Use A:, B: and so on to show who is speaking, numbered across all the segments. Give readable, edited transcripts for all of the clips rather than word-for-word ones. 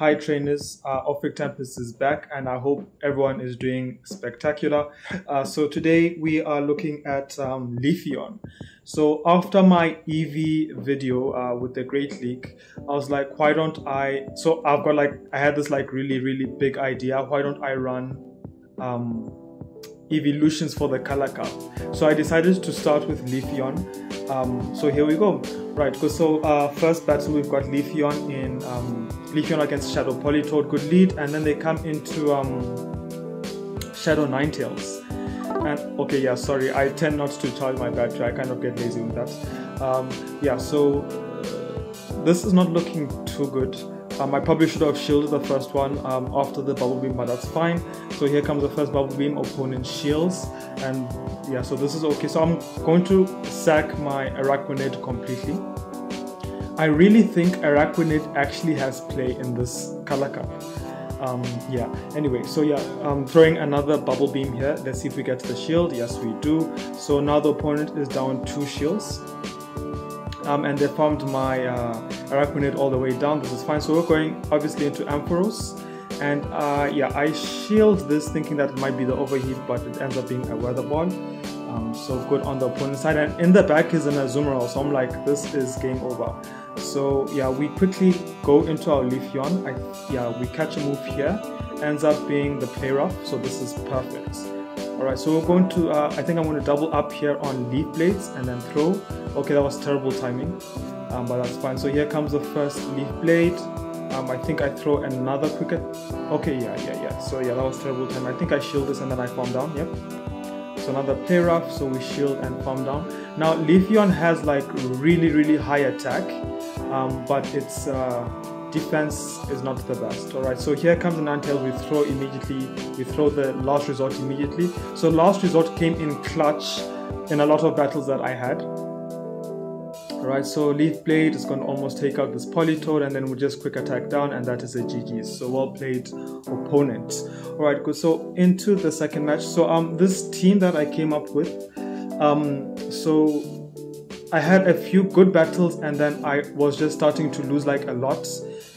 A: Hi trainers, OrphicTempest is back and I hope everyone is doing spectacular. So today we are looking at Leafeon. So after my Eevee video with the Great League, I was like, why don't I, so I've got like, I had this like really big idea, why don't I run Eeveelutions for the color cup. So I decided to start with Leafeon. So here we go. Right, so first battle we've got Leafeon in Leafeon against Shadow Politoed, good lead, and then they come into Shadow Ninetales. And okay, yeah, sorry, I tend not to charge my battery. I kind of get lazy with that. Yeah, so this is not looking too good. I probably should have shielded the first one after the bubble beam, but that's fine. So here comes the first bubble beam, opponent shields, and yeah, so this is okay. So I'm going to sack my Araquanid completely. I really think Araquanid actually has play in this color cup. Yeah, anyway, so yeah, I'm throwing another bubble beam here. Let's see if we get the shield. Yes, we do. So now the opponent is down 2 shields. And they farmed my Araquanid all the way down. This is fine. So we're going obviously into Ampharos, and yeah, I shield this thinking that it might be the overheat, but it ends up being a weather ball. So good on the opponent's side, and in the back is an Azumarill, so I'm like, this is game over. So yeah, we quickly go into our Leafeon. Yeah, we catch a move here, ends up being the play rough, so this is perfect. Alright, so we're going to, I think I'm going to double up here on Leaf Blades and then throw. Okay, that was terrible timing, but that's fine. So here comes the first Leaf Blade. I think I throw another Cricket. Okay, yeah. So yeah, that was terrible time. I think I shield this and then I farm down, yep. So another play rough, so we shield and farm down. Now Leafeon has like really high attack, but its defense is not the best. Alright, so here comes the Ninetales, we throw immediately, we throw the Last Resort immediately. So Last Resort came in clutch in a lot of battles that I had. Alright, so Leaf Blade is going to almost take out this Politoed, and then we just quick attack down, and that is a GG's. So well played, opponent. Alright, good. So into the second match. So this team that I came up with, so I had a few good battles and then I was just starting to lose like a lot,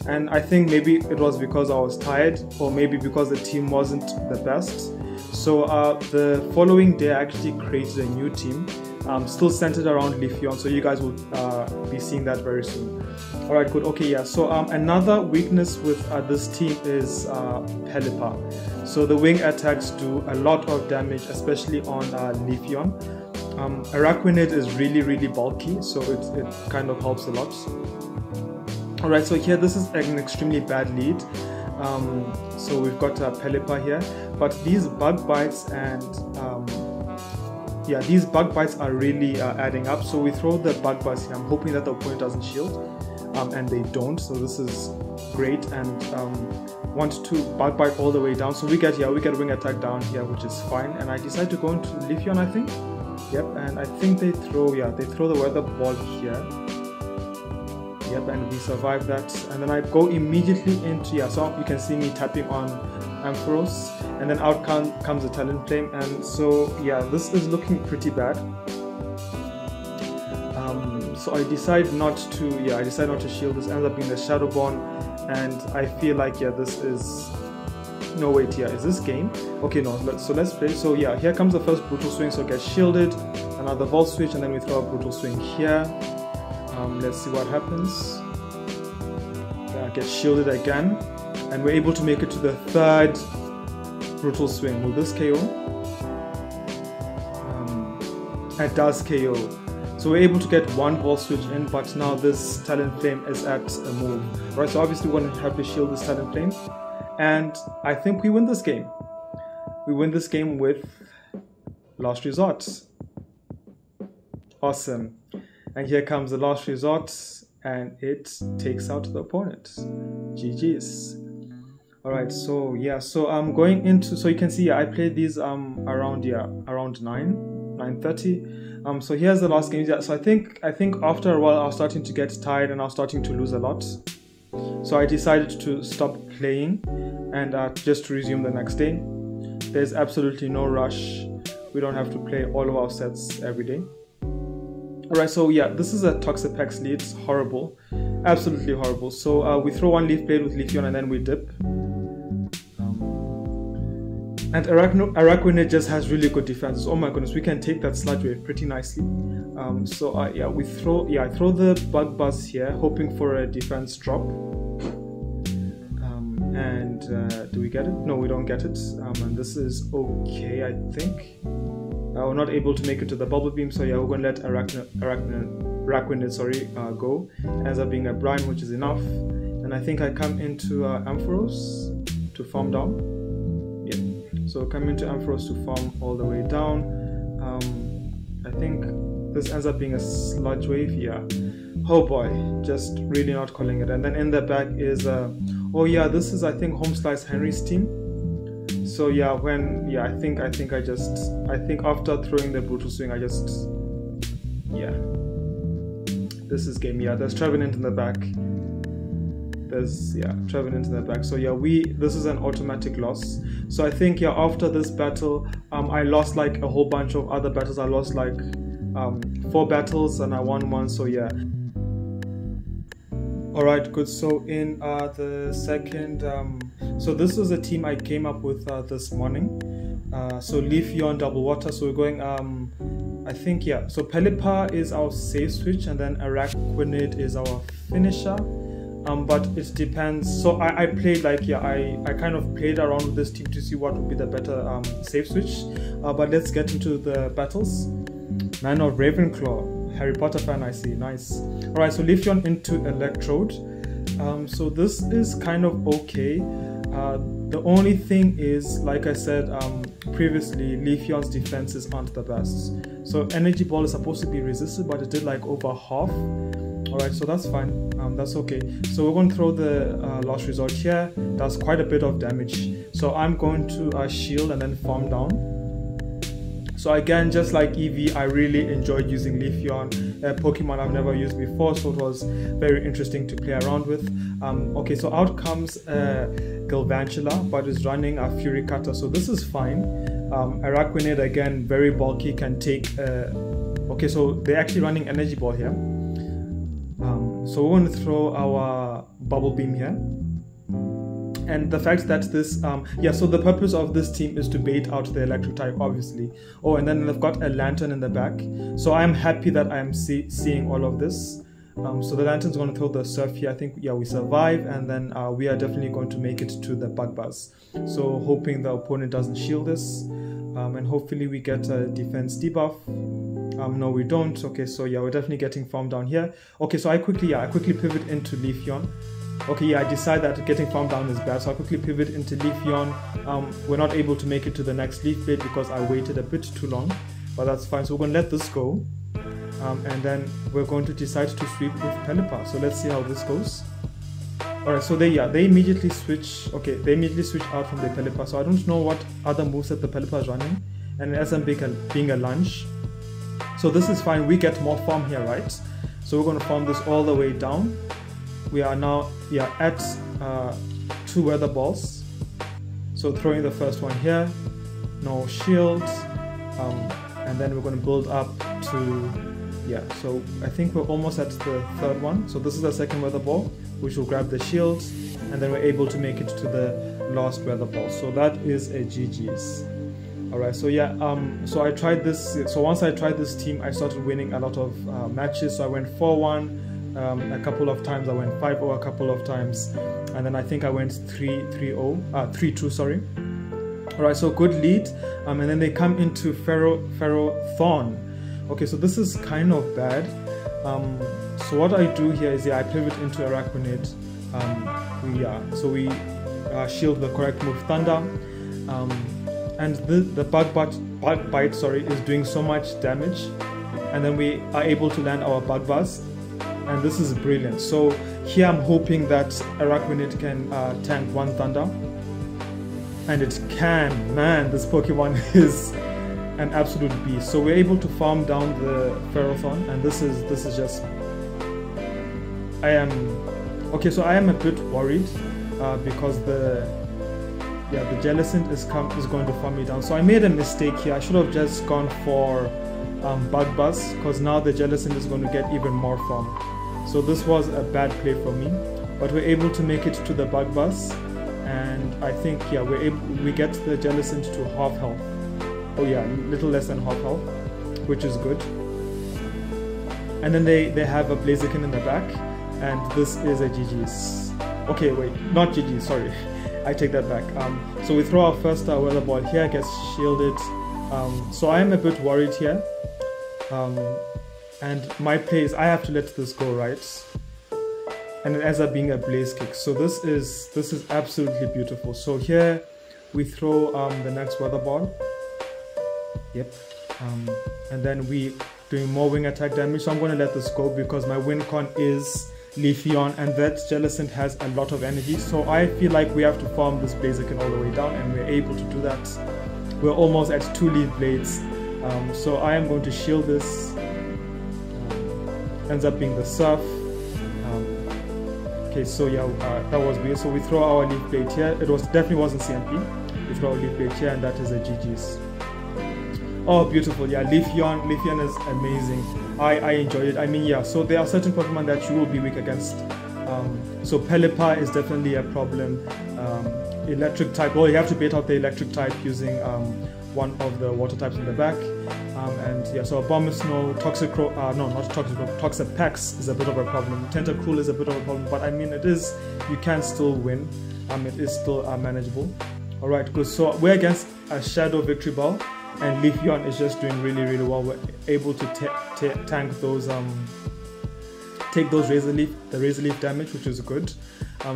A: and I think maybe it was because I was tired, or maybe because the team wasn't the best. So the following day I actually created a new team, still centered around Leafeon, so you guys will be seeing that very soon. Alright, good. Okay, yeah, so another weakness with this team is Pelipper. So the wing attacks do a lot of damage, especially on Leafeon. Araquanid is really bulky, so it kind of helps a lot. Alright, so here this is an extremely bad lead. So we've got Pelipper here, but these bug bites and yeah, these bug bites are really adding up. So we throw the bug bites here. I'm hoping that the opponent doesn't shield, and they don't, so this is great. And want to bug bite all the way down, so we get wing attack down here, which is fine. And I decide to go into Leafeon, I think. Yep, and I think they throw the weather ball here. Yep, and we survive that, and then I go immediately into, yeah, so you can see me tapping on Ampharos, and then out comes the Talon Flame, and so yeah, this is looking pretty bad. So I decide not to shield. This ends up being the Shadowborn, and I feel like, yeah, this is, no wait, yeah, is this game? Okay, no, so let's play. So yeah, here comes the first Brutal Swing, so get shielded, another Volt Switch, and then we throw a Brutal Swing here. Let's see what happens. Yeah, get shielded again, and we're able to make it to the third Brutal Swing. Will this KO? It does KO. So we're able to get one Volt Switch in, but now this Talon Flame is at a move. Right, so obviously we're going to have to shield this Talon Flame, and I think we win this game. We win this game with Last Resort. Awesome. And here comes the Last Resort, and it takes out the opponent. GG's. Alright, so yeah, so I'm going into, so you can see, yeah, I played these around 9:30. So here's the last game. Yeah, so I think after a while I was starting to get tired and I was starting to lose a lot. So I decided to stop playing and just to resume the next day. There's absolutely no rush. We don't have to play all of our sets every day. Alright, so yeah, this is a Toxapex lead. It's horrible. Absolutely horrible. So we throw one Leaf Blade with Leafeon and then we dip. And Araquanid just has really good defenses. Oh my goodness, we can take that Sludge Wave pretty nicely. Yeah, I throw the Bug Buzz here, hoping for a defense drop. Do we get it? No, we don't get it. And this is okay, I think. We're not able to make it to the Bubble Beam, so yeah, we're going to let Araquanid go. It ends up being a Brine, which is enough. And I think I come into Ampharos to farm down. Yeah, so come into Ampharos to farm all the way down. I think this ends up being a Sludge Wave. Yeah. Oh boy, just really not calling it. And then in the back is oh yeah, this is I think Home Slice Henry's team. So yeah, I think after throwing the Brutal Swing, this is game. Yeah, there's Trevenant in the back. Trevenant in the back. So yeah, this is an automatic loss. So I think after this battle, I lost like a whole bunch of other battles. I lost like 4 battles and I won 1. So yeah. Alright, good. So in the second, so this was a team I came up with this morning. So Leafeon, Double Water. So we're going, I think, so Pelipper is our safe switch and then Araquanid is our finisher. But it depends. So I played like, I kind of played around with this team to see what would be the better safe switch. But let's get into the battles. Man of Ravenclaw. Harry Potter fan, I see. Nice. Alright, so Leafeon into Electrode. So this is kind of okay. The only thing is, like I said previously, Leafeon's defenses aren't the best. So Energy Ball is supposed to be resisted, but it did like over half. Alright, so that's fine. That's okay. So we're going to throw the Last Resort here. That's quite a bit of damage. So I'm going to shield and then farm down. So again, just like Eevee, I really enjoyed using Leafeon, a Pokemon I've never used before, so it was very interesting to play around with. Okay, so out comes Galvantula, but is running a Fury Cutter, so this is fine. Araquanid, again, very bulky, can take... okay, so they're actually running Energy Ball here. So we're going to throw our Bubble Beam here. And the fact that this, so the purpose of this team is to bait out the Electric type, obviously. Oh, and then they've got a Lantern in the back. So I'm happy that I'm seeing all of this. So the Lantern's going to throw the Surf here. I think, we survive, and then we are definitely going to make it to the Bug Buzz. So hoping the opponent doesn't shield this, and hopefully we get a defense debuff. No, we don't. Okay, so we're definitely getting farm down here. Okay, so I quickly pivot into Leafeon. Okay, I decide that getting farm down is bad, so I quickly pivot into Leafeon. We're not able to make it to the next Leaf Blade because I waited a bit too long, but that's fine. So we're going to let this go, and then we're going to decide to sweep with Pelipper. So let's see how this goes. Alright, so they immediately switch. Okay, they immediately switch out from the Pelipper. So I don't know what other moves that the Pelipper is running, and it ends up being a lunge. So this is fine. We get more farm here, right? So we're going to farm this all the way down. We are now at 2 Weather Balls. So throwing the first one here, no shield, and then we're going to build up to so I think we're almost at the 3rd one. So this is the 2nd Weather Ball, which will grab the shield, and then we're able to make it to the last Weather Ball. So that is a GG's. Alright, so so I tried this. So once I tried this team, I started winning a lot of matches. So I went 4-1 a couple of times, I went 5-0 a couple of times, and then I think I went 3-2, sorry. Alright, so good lead, and then they come into Ferrothorn. Okay, so this is kind of bad. So what I do here is I pivot into Araquanid. So we shield the correct move, Thunder, and the Bug Bite, is doing so much damage, and then we are able to land our Bug Buzz. And this is brilliant. So here I'm hoping that Araquanid can tank 1 Thunder. And it can. Man, this Pokemon is an absolute beast. So we're able to farm down the Ferrothorn, and this is just... I am a bit worried because the Jellicent is going to farm me down. So I made a mistake here. I should have just gone for Bug Buzz, because now the Jellicent is going to get even more farm. So this was a bad play for me, but we're able to make it to the bug bus, and I think, yeah, we get the Jellicent to half health. Oh yeah, little less than half health, which is good. And then they have a Blaziken in the back, and this is a GG's. Okay, wait, not GG's, sorry. I take that back. So we throw our first weather ball here, gets shielded. So I am a bit worried here. And my play is I have to let this go, right? And it ends up being a Blaze Kick. So this is absolutely beautiful. So here we throw the next weather ball. Yep. And then we doing more wing attack damage. So I'm going to let this go because my win con is Leafeon, and that Jellicent has a lot of energy. So I feel like we have to farm this Blaziken all the way down, and we're able to do that. We're almost at 2 Leaf Blades. So I am going to shield this. Ends up being the Surf. Okay, so yeah, that was weird. So we throw our Leaf Blade here. It definitely wasn't CMP. We throw our Leaf Blade here, and that is a GG's. Oh, beautiful. Yeah, Leafeon is amazing. I enjoyed it. I mean, yeah, so there are certain Pokemon that you will be weak against. So Pelipper is definitely a problem. Electric type, well, you have to bait out the electric type using one of the water types in the back. And yeah, so Abomasnow, Toxapex is a bit of a problem. Tentacruel is a bit of a problem, but I mean, you can still win. It is still manageable. Alright, good. So we're against a Shadow Victory Ball, and Leafeon is just doing really, really well. We're able to tank those, take those Razor Leaf damage, which is good.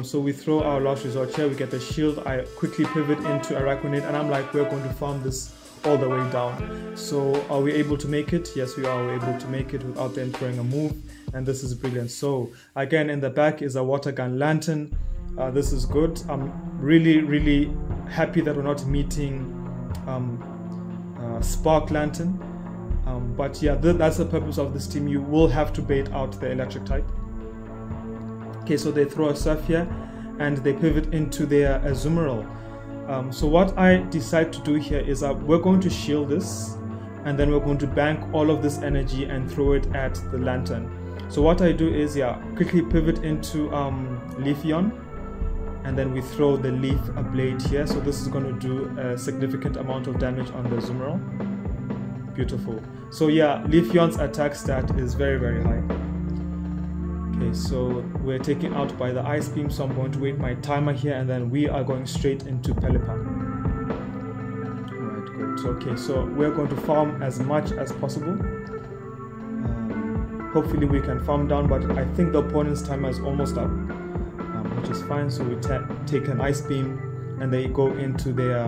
A: So we throw our last resort here, we get the shield. I quickly pivot into Araquanid, and I'm like, we're going to farm this all the way down. So are we able to make it? Yes, we are able to make it without them throwing a move, and this is brilliant. So again, in the back is a Water Gun Lantern. This is good. I'm really, really happy that we're not meeting Spark Lantern. But yeah, that's the purpose of this team. You will have to bait out the electric type. Okay, so they throw a Surf here, and they pivot into their Azumarill. So what I decide to do here is we're going to shield this, and then we're going to bank all of this energy and throw it at the Lantern. So what I do is, yeah, quickly pivot into Leafeon, and then we throw the Leaf Blade here. So this is going to do a significant amount of damage on the Azumarill. Beautiful. So yeah, Leafeon's attack stat is very, very high. Okay, so we're taken out by the Ice Beam, so I'm going to wait my timer here, and then we are going straight into Pelipper. Alright, good. Okay, so we're going to farm as much as possible. Hopefully we can farm down, but I think the opponent's timer is almost up, which is fine. So we take an Ice Beam, and they go into their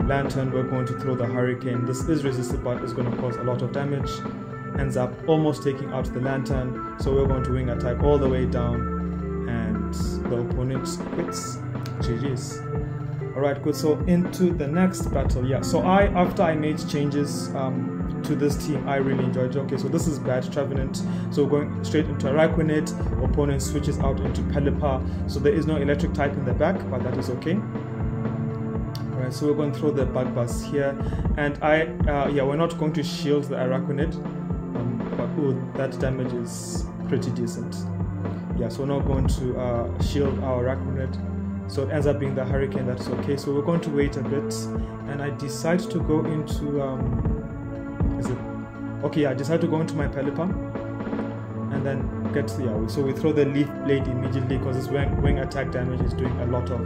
A: Lantern. We're going to throw the Hurricane. This is resisted, but it's going to cause a lot of damage. Ends up almost taking out the Lantern, so we're going to wing attack all the way down, and the opponent quits. GG's. Alright, good. So into the next battle. Yeah, so after I made changes to this team, I really enjoyed it. Okay, so this is bad, Trevenant. So we're going straight into Araquanid. Opponent switches out into Pelipper. So there is no electric type in the back, but that is okay. Alright, so we're going to throw the Bug Buzz here, and yeah, we're not going to shield the Araquanid. But oh, that damage is pretty decent. Yeah, so we're not going to shield our Araquanid. So it ends up being the Hurricane. That's okay. So we're going to wait a bit, and I decide to go into I decide to go into my Pelipper, and then get so we throw the Leaf Blade immediately because this wing attack damage is doing a lot of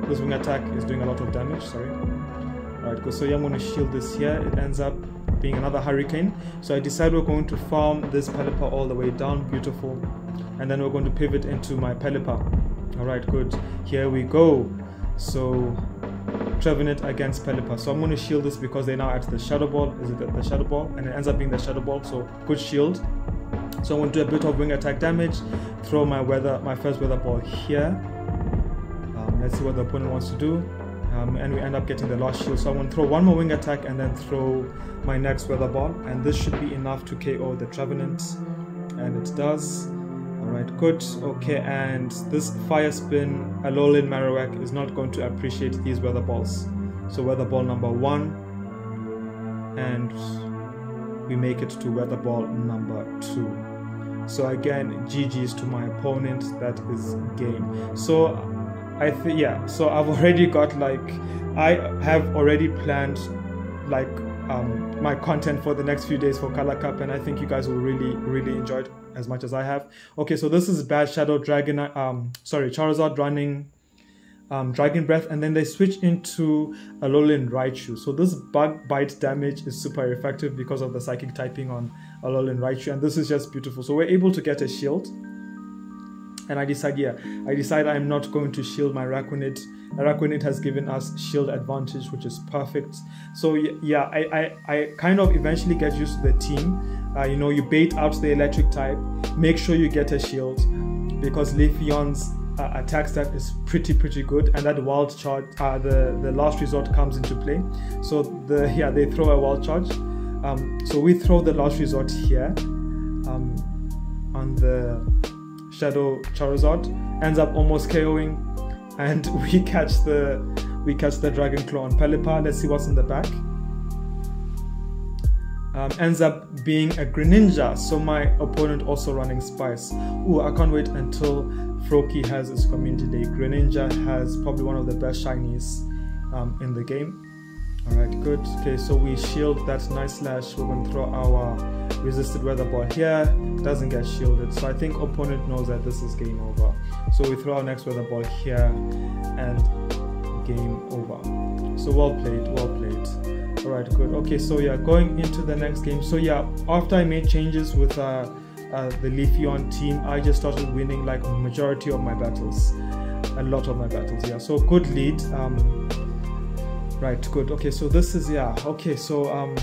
A: this wing attack is doing a lot of damage. Sorry. Alright, good. So yeah, I'm going to shield this here. It ends up being another Hurricane. So I decide we're going to farm this Pelipper all the way down. Beautiful. And then we're going to pivot into my Pelipper. Alright, good. Here we go. So Trevenant against Pelipper. So I'm going to shield this because they're now at the Shadow Ball. Is it the Shadow Ball? And it ends up being the Shadow Ball. So good shield. So I'm going to do a bit of wing attack damage. Throw my first weather ball here. Let's see what the opponent wants to do. And we end up getting the last shield. So I'm going to throw one more wing attack and then throw my next weather ball, and this should be enough to KO the Trevenant, and it does. Alright, good. Okay, and this Fire Spin Alolan Marowak is not going to appreciate these weather balls. So weather ball number 1, and we make it to weather ball number 2. So again, GG's to my opponent. That is game. So I think, yeah, so I've already got like, I have already planned like my content for the next few days for Color Cup, and I think you guys will really enjoy it as much as I have. Okay, so this is Bad Shadow Dragon, Charizard running Dragon Breath, and then they switch into Alolan Raichu. So this bug bite damage is super effective because of the psychic typing on Alolan Raichu, and this is just beautiful. So we're able to get a shield, and I decide I'm not going to shield my Araquanid. Araquanid has given us shield advantage, which is perfect. So yeah, I kind of eventually get used to the team. You know, you bait out the electric type, make sure you get a shield, because Leafeon's attack stat is pretty good, and that wild charge, the last resort comes into play. So they throw a wild charge. So we throw the last resort here on the Shadow Charizard, ends up almost KOing, and we catch the Dragon Claw on Pelipper. Let's see what's in the back. Ends up being a Greninja, so my opponent also running Spice. Ooh, I can't wait until Froakie has its community day. Greninja has probably one of the best shinies in the game. Alright, good. Okay, so we shield that Night Slash. We're going to throw our resisted weather ball here. Doesn't get shielded, so I think opponent knows that this is game over. So we throw our next weather ball here, and game over. So well played. Alright, good. Okay, so yeah, going into the next game. So yeah, after I made changes with the Leafeon team, I just started winning like majority of my battles. A lot of my battles, yeah. So good lead. Right, good. Okay, so this is, yeah, okay, so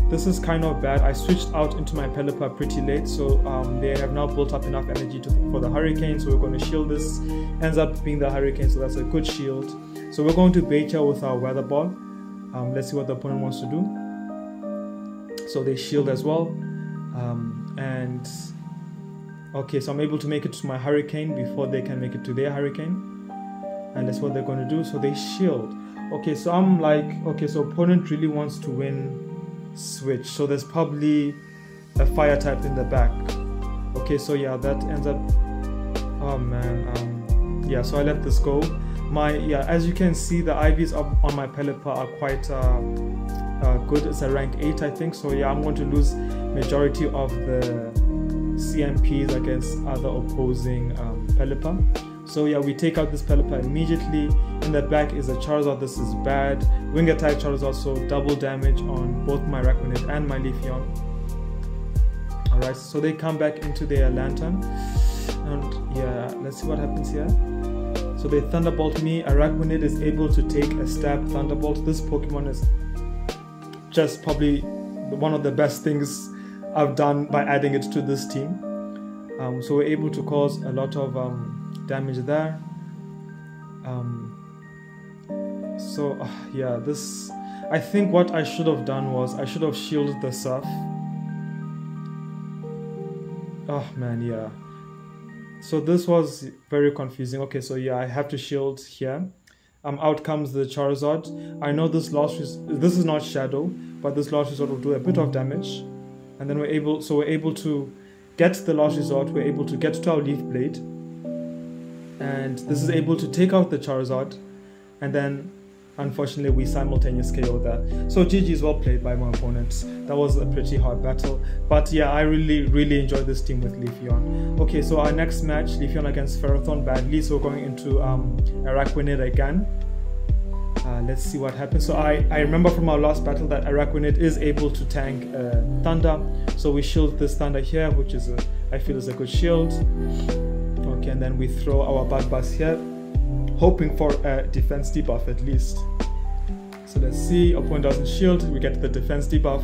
A: this is kind of bad. I switched out into my Pelipper pretty late, so they have now built up enough energy for the Hurricane, so we're going to shield this. Ends up being the Hurricane, so that's a good shield. So we're going to bait here with our Weather Ball. Let's see what the opponent wants to do. So they shield as well. And okay, so I'm able to make it to my Hurricane before they can make it to their Hurricane. And that's what they're going to do, so they shield. Okay, so I'm like, okay, so opponent really wants to win switch, so there's probably a fire type in the back. Okay, so yeah, that ends up, oh man, yeah, so I let this go. As you can see, the IVs on my Pelipper are quite good. It's a rank 8, I think, so yeah, I'm going to lose majority of the CMPs against other opposing Pelipper. So yeah, we take out this Pelipper immediately. In the back is a Charizard. This is bad. Wing attack Charizard, so double damage on both my Araquanid and my Leafeon. Alright, so they come back into their Lantern. And yeah, let's see what happens here. So they Thunderbolt me. Araquanid is able to take a stab Thunderbolt. This Pokemon is just probably one of the best things I've done by adding it to this team. So we're able to cause a lot of damage there. Yeah, this, I think what I should have done was I should have shielded the Surf. Oh man, yeah. So this was very confusing. Okay, so yeah, I have to shield here. Out comes the Charizard. I know this is not Shadow, but this last resort will do a bit of damage. And then we're able to get the last resort. We're able to get to our Leaf Blade. And this is able to take out the Charizard, and then unfortunately we simultaneous KO that. So GG is well played by my opponents. That was a pretty hard battle, but yeah, I really enjoyed this team with Leafeon. Okay, so our next match, Leafeon against Ferrothorn badly, so we're going into Araquanid again. Let's see what happens. So I remember from our last battle that Araquanid is able to tank Thunder, so we shield this Thunder here, which is I feel is a good shield. Okay, and then we throw our Bug Buzz here, hoping for a defense debuff at least. So let's see, opponent doesn't shield, we get the defense debuff,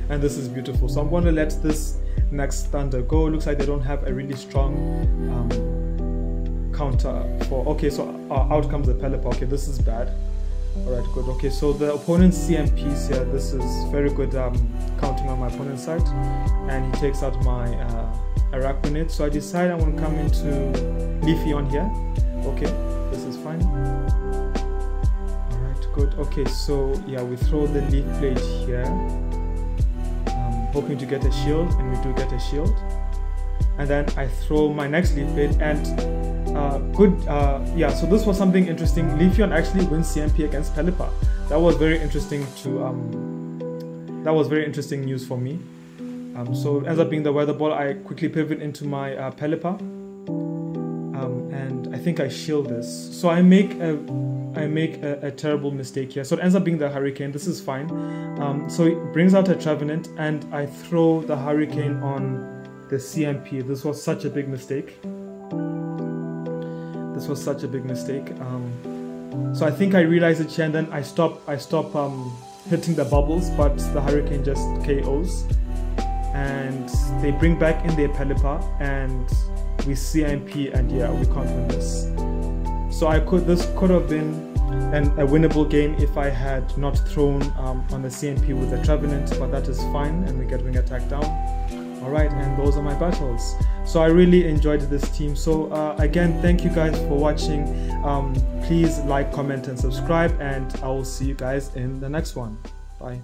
A: and this is beautiful. So I'm going to let this next Thunder go. Looks like they don't have a really strong counter for, okay, so out comes the Pelipper. Okay, this is bad. Alright, good. Okay, so the opponent's CMPs here, this is very good counting on my opponent's side, and he takes out my Araquanid. So I decide I want to come into Leafeon here. Okay, this is fine. Alright, good. Okay, so yeah, we throw the Leaf Blade here, hoping to get a shield, and we do get a shield. and then I throw my next leaf blade, and so this was something interesting. Leafeon actually wins CMP against Pelipper. That was very interesting that was very interesting news for me. So it ends up being the weather ball. I quickly pivot into my Pelipper, and I think I shield this. So I make a terrible mistake here. So it ends up being the Hurricane. This is fine. So it brings out a Trevenant, and I throw the Hurricane on the CMP. This was such a big mistake. This was such a big mistake. So I think I realized it here, and then I stop hitting the bubbles, but the Hurricane just KOs, and they bring back in their Pelipper, and we CMP, and yeah, we can't win this. So this could have been a winnable game if I had not thrown on the CMP with the Trevenant, but that is fine, and we get wing attack down. Alright, and those are my battles. So I really enjoyed this team. So again, thank you guys for watching. Please like, comment, and subscribe, and I will see you guys in the next one. Bye.